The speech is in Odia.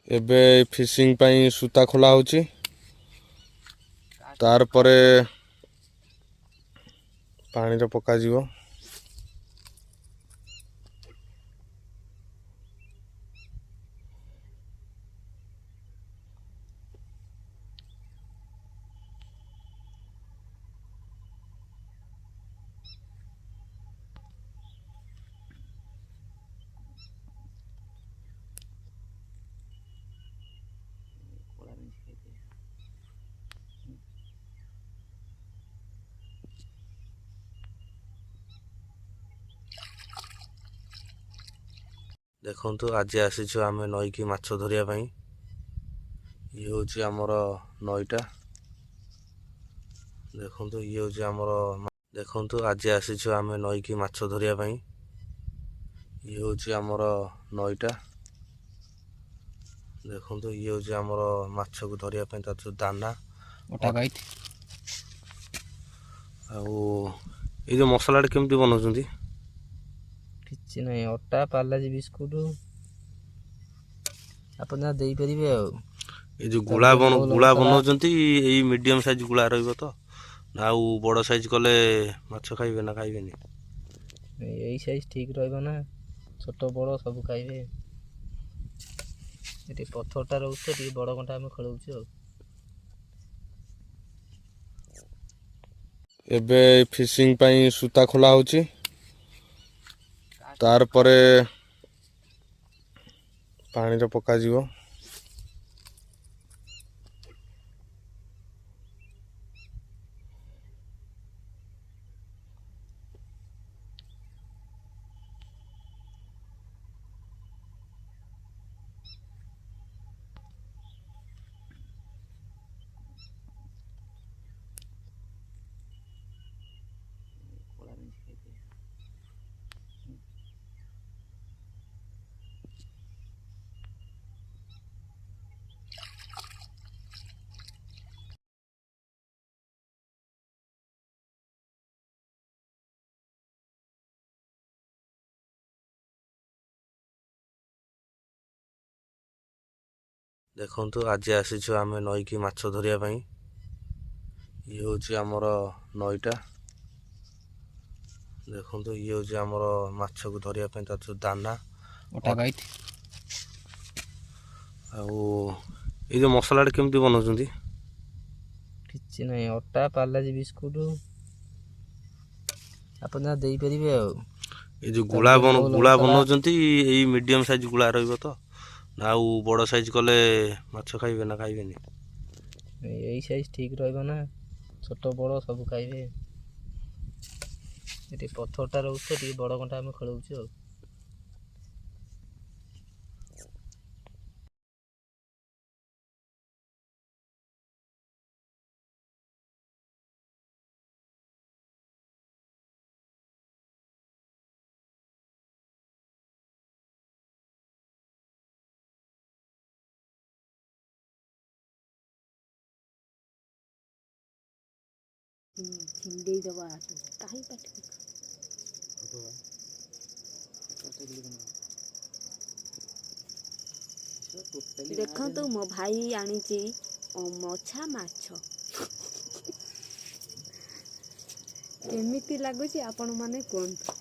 ଏବେ ଫିସିଂ ପାଇଁ ସୂତା ଖୋଲା ହେଉଛି। ତାପରେ ପାଣିରେ ପକାଯିବ। ଦେଖନ୍ତୁ ଆଜି ଆସିଛୁ ଆମେ ନଈକି ମାଛ ଧରିବା ପାଇଁ। ଇଏ ହେଉଛି ଆମର ନଈଟା। ଦେଖନ୍ତୁ ଇଏ ହେଉଛି ଆମର ଦେଖନ୍ତୁ ଆଜି ଆସିଛୁ ଆମେ ନଈକି ମାଛ ଧରିବା ପାଇଁ। ଇଏ ହେଉଛି ଆମର ନଈଟା। ଦେଖନ୍ତୁ ଇଏ ହେଉଛି ଆମର ମାଛକୁ ଧରିବା ପାଇଁ ତାର ଯେଉଁ ଦାନା ଆଉ ଏଇ ଯେଉଁ ମସଲାଟା କେମିତି ବନାଉଛନ୍ତି? କିଛି ନାହିଁ, ଅଟା ପାର୍ଲାଜି ବିସ୍କୁଟ ଆପଣ ଯାହା ଦେଇପାରିବେ। ଆଉ ଏଇ ଯେଉଁ ଗୁଳା ବନାଉଛନ୍ତି ଏଇ ମିଡ଼ିୟମ୍ ସାଇଜ୍ ଗୁଳା ରହିବ ତ? ଆଉ ବଡ଼ ସାଇଜ୍ କଲେ ମାଛ ଖାଇବେ ନା ଖାଇବେନି? ଏଇ ସାଇଜ୍ ଠିକ୍ ରହିବ ନା, ଛୋଟ ବଡ଼ ସବୁ ଖାଇବେ। ଏଠି ପଥରଟା ରହୁଛି ତ ଟିକେ ବଡ଼ କଣ୍ଟା ଆମେ ଖେଳଉଛୁ। ଆଉ ଏବେ ଫିସିଂ ପାଇଁ ସୂତା ଖୋଲା ହେଉଛି। ତାପରେ ପାଣିରେ ପକାଯିବ। ଦେଖନ୍ତୁ ଆଜି ଆସିଛୁ ଆମେ ନଈକି ମାଛ ଧରିବା ପାଇଁ। ଇଏ ହେଉଛି ଆମର ନଈଟା। ଦେଖନ୍ତୁ ଇଏ ହେଉଛି ଆମର ମାଛକୁ ଧରିବା ପାଇଁ ତାର ଯେଉଁ ଦାନା ଆଉ ଏଇ ଯେଉଁ ମସଲାଟା କେମିତି ବନାଉଛନ୍ତି? କିଛି ନାହିଁ, ଅଟା ପାର୍ଲାଜି ବିସ୍କୁଟ ଆପଣ ଯାହା ଦେଇପାରିବେ। ଆଉ ଏଇ ଯେଉଁ ଗୁଳା ବନାଉଛନ୍ତି ଏଇ ମିଡ଼ିୟମ୍ ସାଇଜ୍ ଗୁଳା ରହିବ ତ? ଆଉ ବଡ଼ ସାଇଜ୍ କଲେ ମାଛ ଖାଇବେ ନା ଖାଇବେନି? ଏଇ ସାଇଜ୍ ଠିକ୍ ରହିବ ନା, ଛୋଟ ବଡ଼ ସବୁ ଖାଇବେ। ଏଠି ପଥରଟା ରହୁଛି ତ ଟିକେ ବଡ଼ କଣ୍ଟା ଆମେ ଖେଳଉଛୁ। ଆଉ ଛିଣ୍ଡେଇଦବା କାହିଁ ପାଟି ଦେଖନ୍ତୁ ମୋ ଭାଇ ଆଣିଛି ମଛା ମାଛ। କେମିତି ଲାଗୁଛି ଆପଣ ମାନେ କୁହନ୍ତୁ।